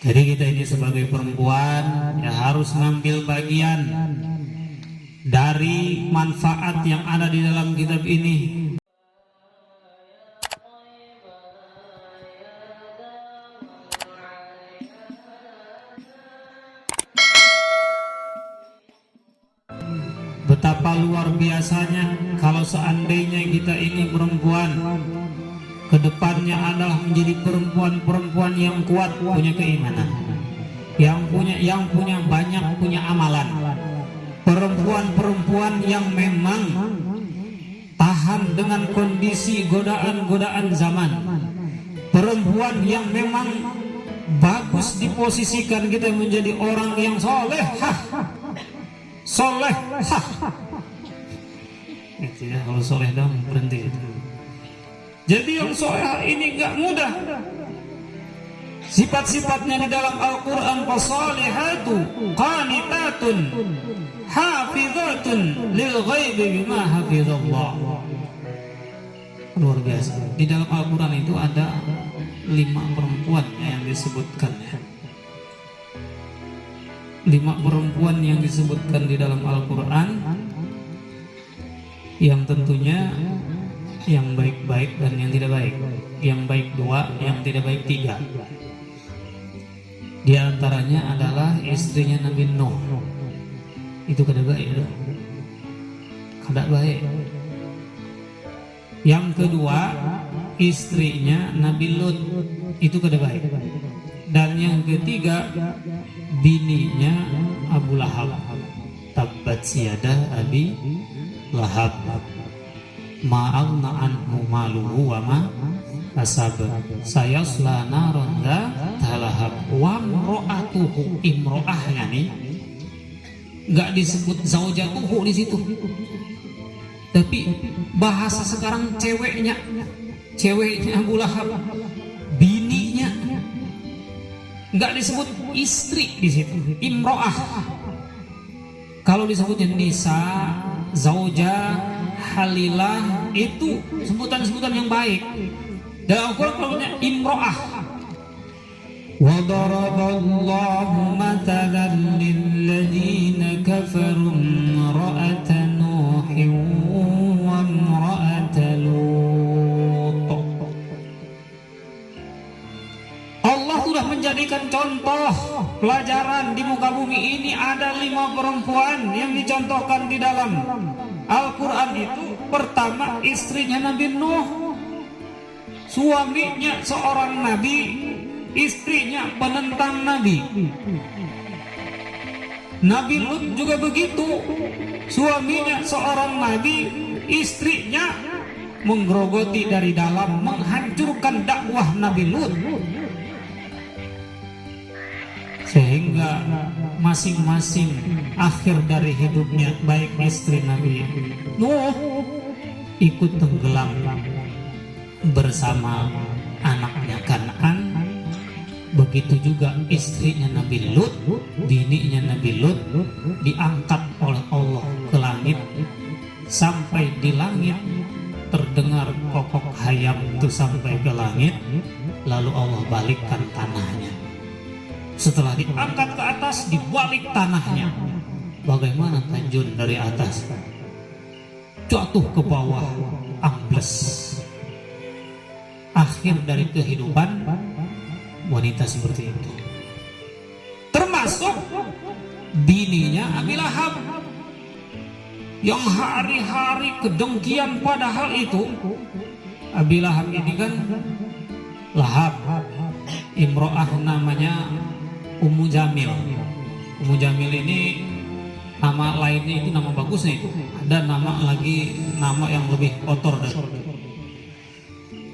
Jadi kita ini sebagai perempuan ya harus ngambil bagian dari manfaat yang ada di dalam kitab ini. Betapa luar biasanya kalau seandainya kita ini perempuan, kedepannya adalah menjadi perempuan-perempuan yang kuat, punya keimanan, yang punya banyak, punya amalan, perempuan-perempuan yang memang tahan dengan kondisi godaan-godaan zaman, perempuan yang memang bagus diposisikan kita menjadi orang yang soleh. Ya, kalau soleh dong berhenti itu. Jadi yang soleh ini nggak mudah. Sifat-sifatnya di dalam Al-Quran, fasalihatu qanitatun hafizatun lil ghaibi bima hafizallah. Luar biasa. Di dalam Al-Quran itu ada 5 perempuan yang disebutkan ya. 5 perempuan yang disebutkan di dalam Al-Quran, yang tentunya yang baik-baik dan yang tidak baik. Yang baik 2, yang tidak baik 3. Di antaranya adalah istrinya Nabi Nuh. Itu kada baik, kada baik. Yang kedua istrinya Nabi Lut. Itu kada baik. Dan yang ketiga bininya Abu Lahab. Tabbat siyadah Abi Lahab, ma'agna anhu maluhu wa ma kasab, sayasla naran dzata lahab, wa imra'atuhu, imra'ahnya nih nggak disebut zaujatuhu di situ, tapi bahasa sekarang ceweknya Abu Lahab, bininya, nggak disebut istri di situ, imro'ah. Kalau disebutnya nisa, zauja, halilah, itu sebutan-sebutan yang baik. Dalam Al-Quran namanya imro'ah. Wa daraballahu matalan lilladzina kafaru imra'ata Nuhin wa imra'ata Lut. Allah sudah menjadikan contoh pelajaran di muka bumi ini. Ada 5 perempuan yang dicontohkan di dalam Al-Quran itu. Pertama istrinya Nabi Nuh, suaminya seorang nabi, istrinya penentang nabi. Nabi Lut juga begitu, suaminya seorang nabi, istrinya menggerogoti dari dalam, menghancurkan dakwah Nabi Lut. Sehingga masing-masing akhir dari hidupnya, baik istri Nabi Nuh ikut tenggelam bersama anaknya Kan'an, begitu juga istrinya Nabi Lut, bininya Nabi Lut diangkat oleh Allah ke langit. Sampai di langit terdengar kokok hayam itu sampai ke langit, lalu Allah balikkan tanahnya. Setelah diangkat ke atas, dibalik tanahnya. Bagaimana terjun dari atas, jatuh ke bawah, ambles. Akhir dari kehidupan wanita seperti itu. Termasuk bininya Abi Lahab, yang hari-hari kedengkian pada hal itu. Abi Lahab ini kan Lahab, imro'ah namanya Ummu Jamil. Ummu Jamil ini nama lainnya, itu nama bagusnya itu. Ada nama lagi, nama yang lebih kotor.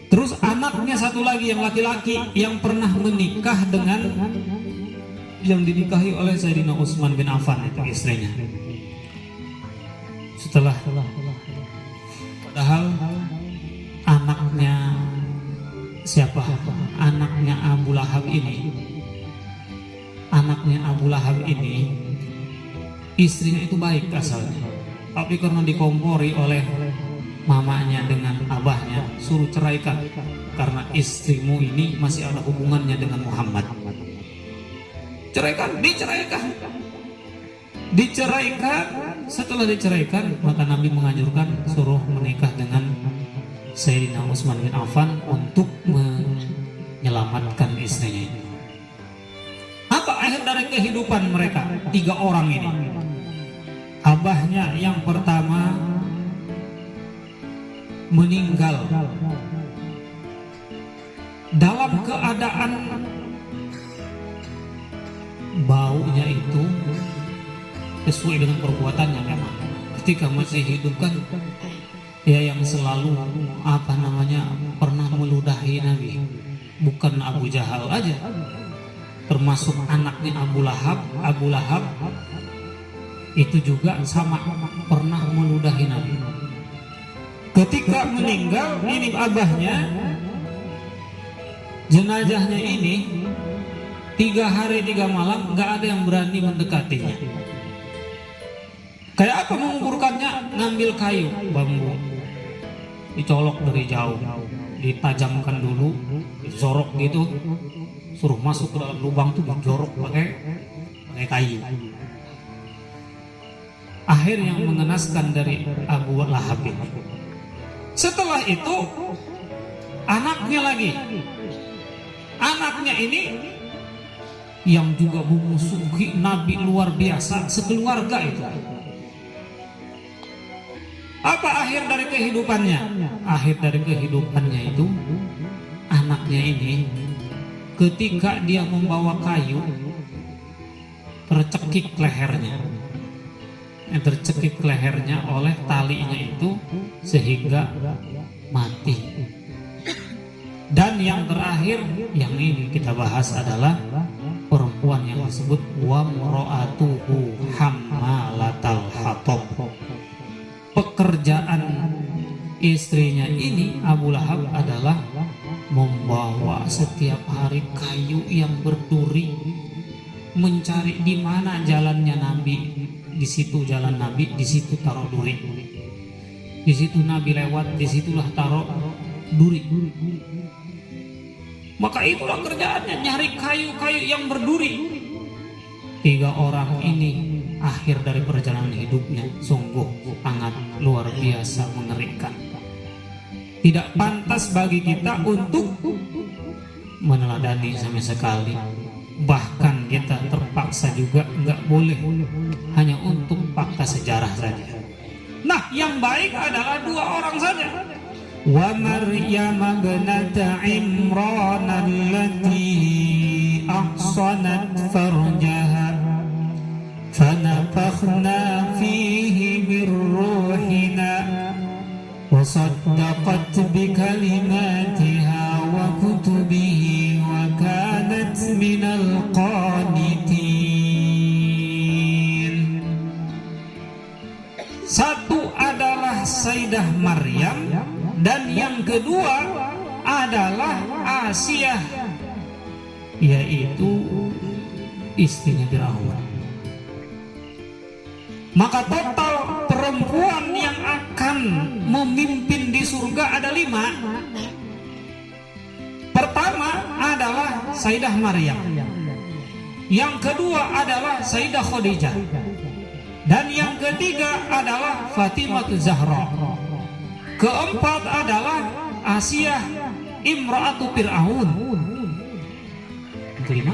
Terus anaknya satu lagi yang laki-laki yang pernah menikah dengan yang dinikahi oleh Sayyidina Utsman bin Affan, itu istrinya. Setelah padahal anaknya siapa? Anaknya Abu Lahab ini. Anaknya Abu Lahab ini istrinya itu baik asalnya, tapi karena dikompori oleh mamanya dengan abahnya, suruh ceraikan karena istrimu ini masih ada hubungannya dengan Muhammad. diceraikan. Setelah diceraikan, maka Nabi menganjurkan suruh menikah dengan Sayyidina Utsman bin Affan untuk menyelamatkan istrinya ini. Apa akhir dari kehidupan mereka tiga orang ini? Abahnya yang pertama meninggal dalam keadaan baunya itu sesuai dengan perbuatannya. Memang ketika masih hidup kan ya, yang selalu pernah meludahi Nabi bukan Abu Jahal aja, termasuk anaknya Abu Lahab itu juga sama pernah meludahi Nabi. Ketika meninggal ini abahnya, jenazahnya ini 3 hari 3 malam nggak ada yang berani mendekatinya. Kayak apa menguburkannya? Ngambil kayu bambu, dicolok dari jauh, ditajamkan dulu, disorok gitu, suruh masuk ke dalam lubang tuh, dijorok pakai kayu. Akhir yang mengenaskan dari Abu Lahab ini. Setelah itu anaknya ini yang juga memusuhi Nabi luar biasa, sekeluarga itu. Apa akhir dari kehidupannya? Akhir dari kehidupannya itu, anaknya ini ketika dia membawa kayu, tercekik lehernya oleh talinya itu sehingga mati. Dan yang terakhir yang ini kita bahas adalah perempuan yang disebut wa mra'atuhu hammalatal hatab. Pekerjaan istrinya ini Abu Lahab adalah membawa setiap hari kayu yang berduri, mencari di mana jalannya Nabi. Di situ jalan Nabi, di situ taruh duri. Di situ Nabi lewat, di situlah taruh duri. Maka itulah kerjaannya, nyari kayu-kayu yang berduri. 3 orang ini akhir dari perjalanan hidupnya sungguh sangat luar biasa mengerikan. Tidak pantas bagi kita untuk meneladani sama sekali. Bahkan kita terpaksa juga nggak boleh, hanya untuk fakta sejarah saja. Nah, yang baik adalah 2 orang saja. Wa Maryam binata Imran allati ahsanat farjaha fanafakhna fihi min ruhina wa saddaqat bi kalimatiha wa kutubihi wa kanat minal qanitin. Satu adalah Sayyidah Maryam dan yang kedua adalah Asiyah, yaitu istrinya Firaun. Maka total perempuan yang akan memimpin di surga ada 5. Pertama adalah Sayyidah Maryam, yang kedua adalah Sayyidah Khadijah, dan yang ketiga adalah Fatimah Zahra. Keempat adalah Asiyah imra'atu Fir'aun. Kelima,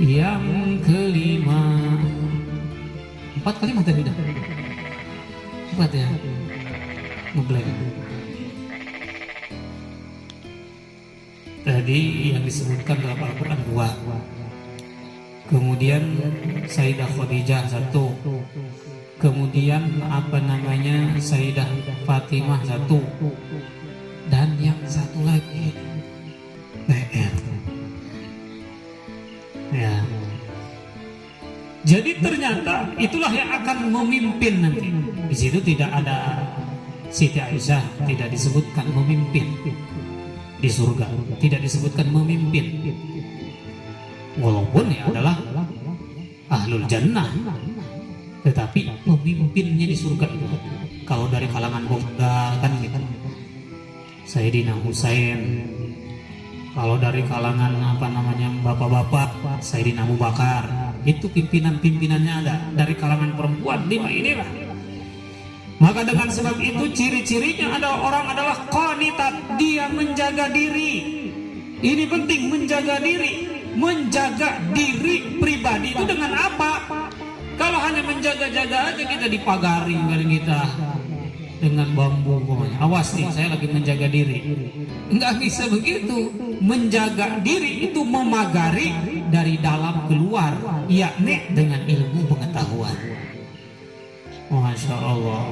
yang kelima, 4 kalimat tadi dah. 4 ya, ngeblank. Tadi yang disebutkan dalam Al-Quran 2. Kemudian Sayyidah Khadijah 1. Kemudian Sayyidah Fatimah 1. Dan yang satu lagi PR. Ya. Jadi ternyata itulah yang akan memimpin nanti. Di situ tidak ada Siti Aisyah, tidak disebutkan memimpin di surga, tidak disebutkan memimpin. Walaupun ya adalah ahlul jannah, tetapi pemimpinnya di surga itu kalau dari kalangan pemuda kan gitu, Sayyidina Husain, Kalau dari kalangan apa namanya bapak-bapak, Sayyidina Abu Bakar, itu pimpinan-pimpinannya ada. Dari kalangan perempuan 5 inilah. Maka dengan sebab itu ciri-cirinya adalah orang adalah qanitat, dia menjaga diri. Ini penting, menjaga diri. Menjaga diri pribadi itu dengan apa? Kalau hanya menjaga-jaga aja kita dipagari kita dengan bambu, awas nih saya lagi menjaga diri. Enggak bisa begitu. Menjaga diri itu memagari dari dalam keluar, yakni dengan ilmu pengetahuan. Masya Allah.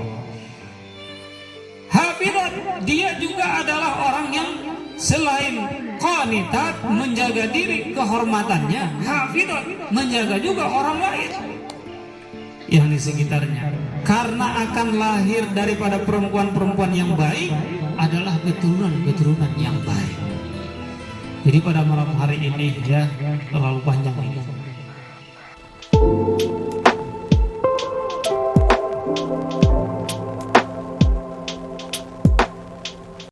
Hafizat, dia juga adalah orang yang selain qanitat menjaga diri kehormatannya, hafizat menjaga juga orang lain yang di sekitarnya. Karena akan lahir daripada perempuan-perempuan yang baik adalah keturunan-keturunan yang baik. Jadi pada malam hari ini ya, terlalu panjang